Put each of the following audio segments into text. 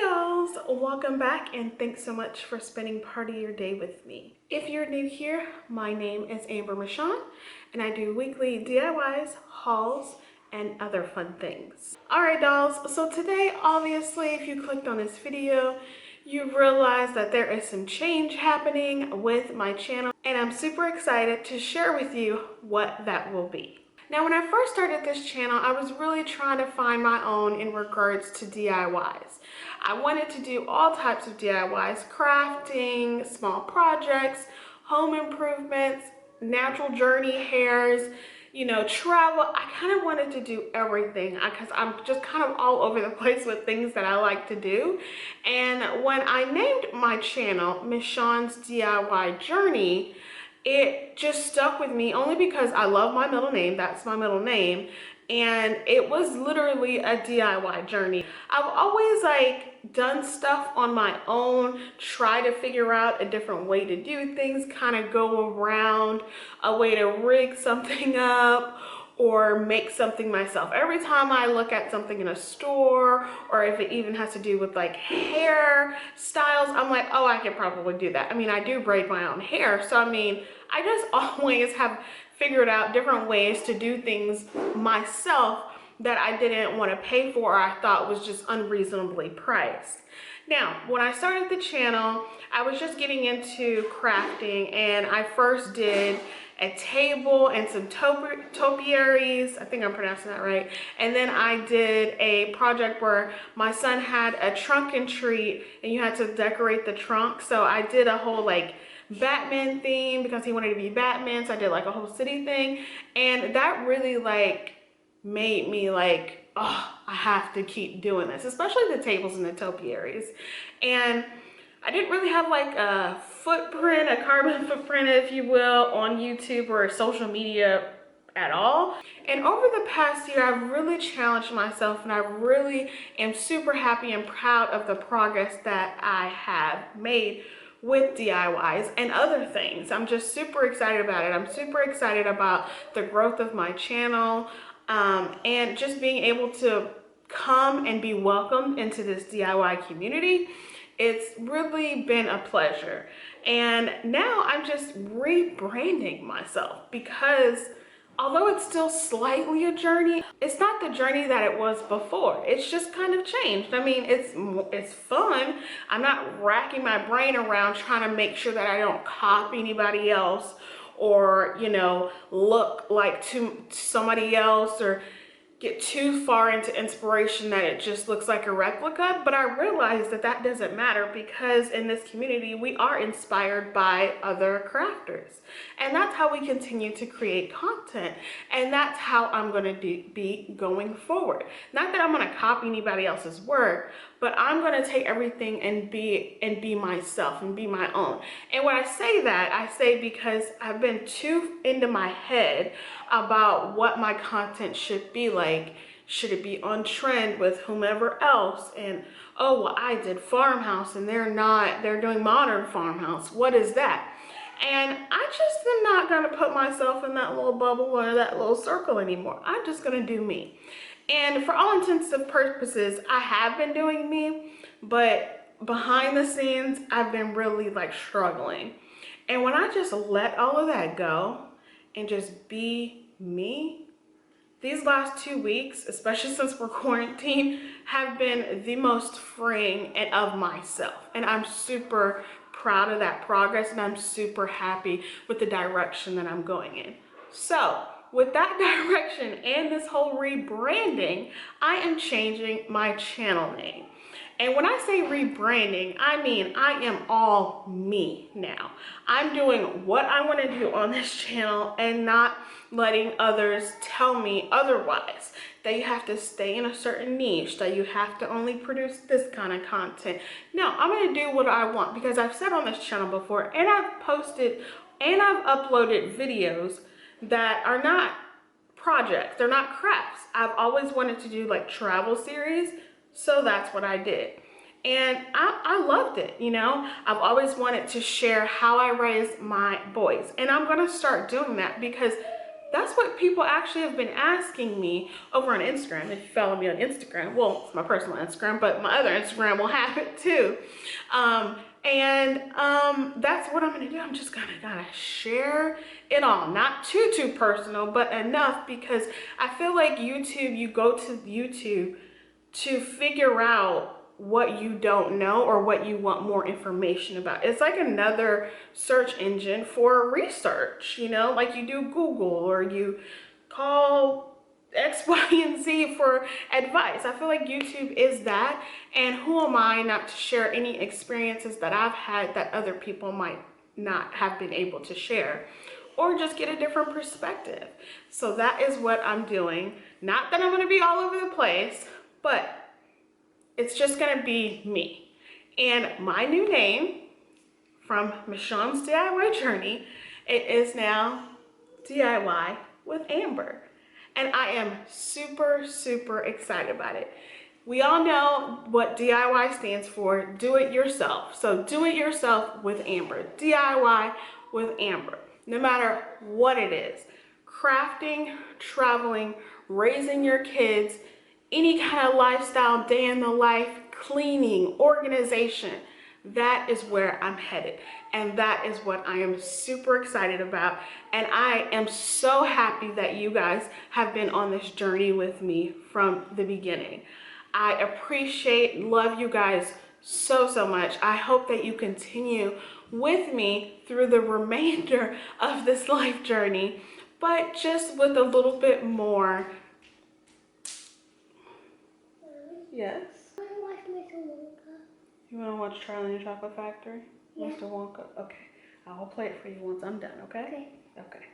dolls, welcome back and thanks so much for spending part of your day with me. If you're new here, my name is Michawn and I do weekly DIYs, hauls, and other fun things. Alright dolls, so today obviously if you clicked on this video, you realize that there is some change happening with my channel and I'm super excited to share with you what that will be. Now, when I first started this channel, I was really trying to find my own in regards to DIYs. I wanted to do all types of DIYs, crafting, small projects, home improvements, natural journey hairs, travel. I kind of wanted to do everything because I'm just kind of all over the place with things that I like to do. And when I named my channel Michawn's DIY Journey, it just stuck with me only because I love my middle name. That's my middle name. And it was literally a DIY journey. I've always done stuff on my own, try to figure out a different way to do things, kind of go around a way to rig something up or make something myself. Every time I look at something in a store, or if it even has to do with hair styles, I'm like, oh, I could probably do that. I mean, I do braid my own hair, so I mean, I just always have figured out different ways to do things myself that I didn't want to pay for or I thought was just unreasonably priced. Now, when I started the channel, I was just getting into crafting and I first did a table and some topiaries, I think I'm pronouncing that right. And then I did a project where my son had a trunk and treat and you had to decorate the trunk. So I did a whole Batman theme because he wanted to be Batman. So I did a whole city thing. And that really made me oh, I have to keep doing this, especially the tables and the topiaries. And I didn't really have a footprint, a carbon footprint, if you will, on YouTube or social media at all. And over the past year, I've really challenged myself and I really am super happy and proud of the progress that I have made with DIYs and other things. I'm just super excited about it. I'm super excited about the growth of my channel and just being able to come and be welcomed into this DIY community. It's really been a pleasure. And now I'm just rebranding myself because although it's still slightly a journey, it's not the journey that it was before. It's just kind of changed. I mean, it's fun. I'm not racking my brain around trying to make sure that I don't copy anybody else or, look like to somebody else or get too far into inspiration that it just looks like a replica. But I realize that that doesn't matter because in this community we are inspired by other crafters and that's how we continue to create content, and that's how I'm going to be going forward. Not that I'm going to copy anybody else's work, but I'm going to take everything and be myself and be my own. And when I say that, I say because I've been too into my head about what my content should be like. Should it be on trend with whomever else? And oh, well, I did farmhouse and they're doing modern farmhouse. What is that? And I just am not going to put myself in that little bubble or that little circle anymore. I'm just going to do me. And for all intents and purposes, I have been doing me, but behind the scenes, I've been really struggling. And when I just let all of that go and just be me, these last 2 weeks, especially since we're quarantined, have been the most freeing and of myself. And I'm super proud of that progress and I'm super happy with the direction that I'm going in. So with that direction and this whole rebranding, I am changing my channel name. And when I say rebranding, I mean I am all me now. I'm doing what I want to do on this channel and not letting others tell me otherwise, that you have to stay in a certain niche, that you have to only produce this kind of content. No, I'm going to do what I want because I've said on this channel before, and I've posted and I've uploaded videos that are not projects, they're not crafts. I've always wanted to do travel series, so that's what I did. And I loved it, I've always wanted to share how I raised my boys. And I'm going to start doing that because That's what people actually have been asking me over on Instagram. If you follow me on Instagram, well, it's my personal Instagram, but my other Instagram will have it too. That's what I'm gonna do. I'm just gonna share it all. Not too personal, but enough, because I feel like YouTube, you go to YouTube to figure out what you don't know or what you want more information about. It's like another search engine for research, you know, like you do Google or you call X, Y, and Z for advice. I feel like YouTube is that, and who am I not to share any experiences that I've had that other people might not have been able to share, or just get a different perspective. So that is what I'm doing. Not that I'm gonna be all over the place, but it's just gonna be me. And my new name from Michawn's DIY journey, it is now DIY with Amber. And I am super excited about it. We all know what DIY stands for, do it yourself. So do it yourself with Amber, DIY with Amber. No matter what it is, crafting, traveling, raising your kids, any kind of lifestyle, day in the life, cleaning, organization, that is where I'm headed. And that is what I am super excited about. And I am so happy that you guys have been on this journey with me from the beginning. I appreciate, love you guys so much. I hope that you continue with me through the remainder of this life journey, but just with a little bit more. Yes? I want to watch Mr. Wonka. You want to watch Charlie and the Chocolate Factory? Yeah. Mr. Wonka? Okay. I'll play it for you once I'm done, okay? Okay.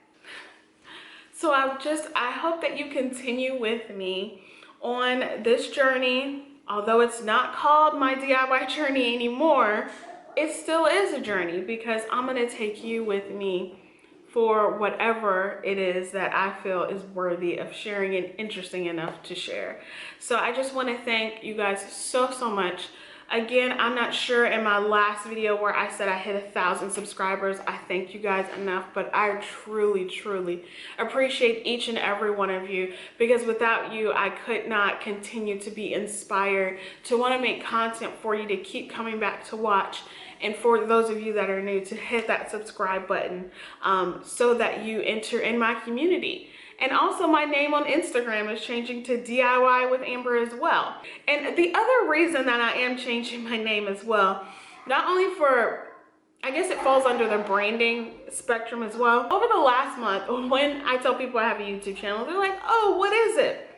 So I hope that you continue with me on this journey. Although it's not called my DIY journey anymore, it still is a journey, because I'm going to take you with me for whatever it is that I feel is worthy of sharing and interesting enough to share. So I just want to thank you guys so much. Again, I'm not sure in my last video where I said I hit 1,000 subscribers, I thank you guys enough, but I truly appreciate each and every one of you, because without you, I could not continue to be inspired to want to make content for you to keep coming back to watch. And for those of you that are new, to hit that subscribe button so that you enter in my community. And also my name on Instagram is changing to DIY with Amber as well. And the other reason that I am changing my name as well, not only for, I guess it falls under the branding spectrum as well. Over the last month, when I tell people I have a YouTube channel, they're like, oh, what is it?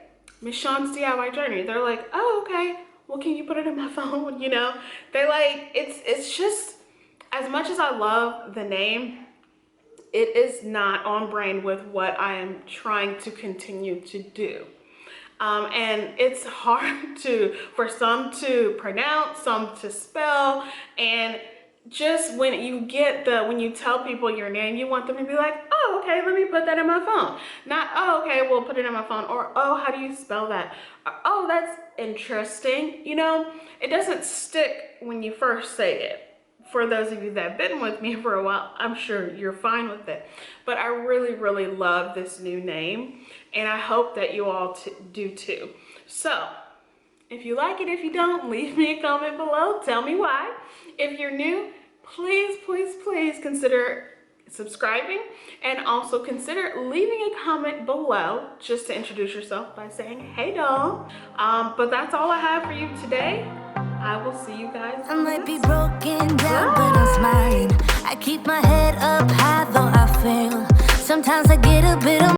Michawn's DIY journey. They're like, oh, okay. Well, can you put it in my phone? You know, they like, it's just, as much as I love the name, it is not on brand with what I am trying to continue to do. And it's hard for some to pronounce, some to spell, and just when you tell people your name, you want them to be like, oh, okay, let me put that in my phone. Not, oh, okay, we'll put it in my phone, or, oh, how do you spell that? Or, oh, that's interesting. You know, it doesn't stick when you first say it. For those of you that have been with me for a while, I'm sure you're fine with it. But I really love this new name, and I hope that you all do too. So, if you like it, if you don't, leave me a comment below. Tell me why. If you're new, please consider subscribing, and also consider leaving a comment below just to introduce yourself by saying, hey doll. But that's all I have for you today. I will see you guys. I might be broken down, but I'm smiling. I keep my head